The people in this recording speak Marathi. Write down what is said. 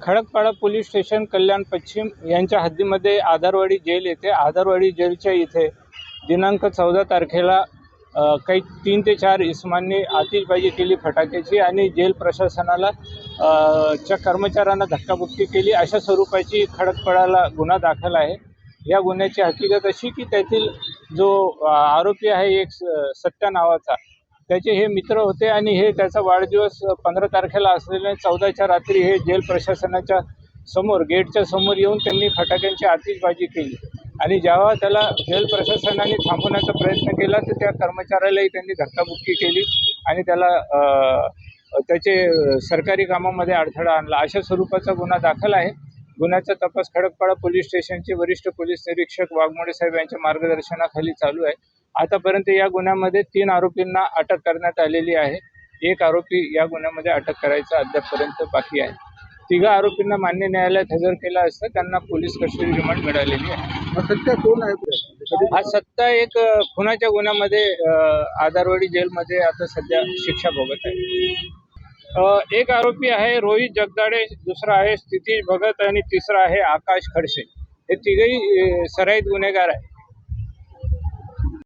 खडकपाडा पोलीस स्टेशन कल्याण पश्चिम यांच्या हद्दीमध्ये आधारवाडी जेल येथे आधारवाडी जेलच्या इथे दिनांक 14 तारखेला काही 3 ते 4 इसमांनी आतिषबाजी केली फटाक्याची आणि जेल प्रशासनाला च्या कर्मचाऱ्यांना धक्काबुक्की केली अशा स्वरूपाची खडकपाडाला गुन्हा दाखल आहे। या गुन्ह्याची हकीकत अशी की त्यातील जो आरोपी आहे एक सत्या नावाचा त्याचे हे मित्र होते आणि हे त्याचा वाढदिवस 15 तारखेला असलेल्या 14च्या रात्री हे जेल प्रशासनाच्या समोर गेटच्या समोर येऊन त्यांनी फटाक्यांची आतिषबाजी केली आणि जेव्हा त्याला जेल प्रशासनाने थांबवण्याचा प्रयत्न केला तर त्या कर्मचाऱ्यालाही त्यांनी धक्काबुक्की केली आणि त्याला त्याचे सरकारी कामामध्ये अडथळा आणला। अशा स्वरूपाचा गुन्हा दाखल आहे। गुन्ह्याचा तपास खडकपाडा पोलीस स्टेशनचे वरिष्ठ पोलीस निरीक्षक वाघमोडे साहेब यांच्या मार्गदर्शनाखाली चालू आहे। आतापर्यंत या गुन्ह्यामध्ये 3 आरोपींना अटक करण्यात आलेली आहे। एक आरोपी या गुन्ह्यामध्ये अटक करायचा अद्यापपर्यंत बाकी आहे। 3 आरोपींना मान्य न्यायालयात हजर केला असता त्यांना पोलीस कस्टडी रिमांड मिळालेली आहे। सत्या कोण आहे? हा सत्ता एक खुनाच्या गुन्ह्यामध्ये आधारवाडी जेलमध्ये आता सध्या शिक्षा भोगत आहे। एक आरोपी आहे रोहित जगदाडे, दुसरा आहे स्थितीश भगत आणि तिसरा आहे आकाश खडसे। हे तिघही सराईत गुन्हेगार आहे।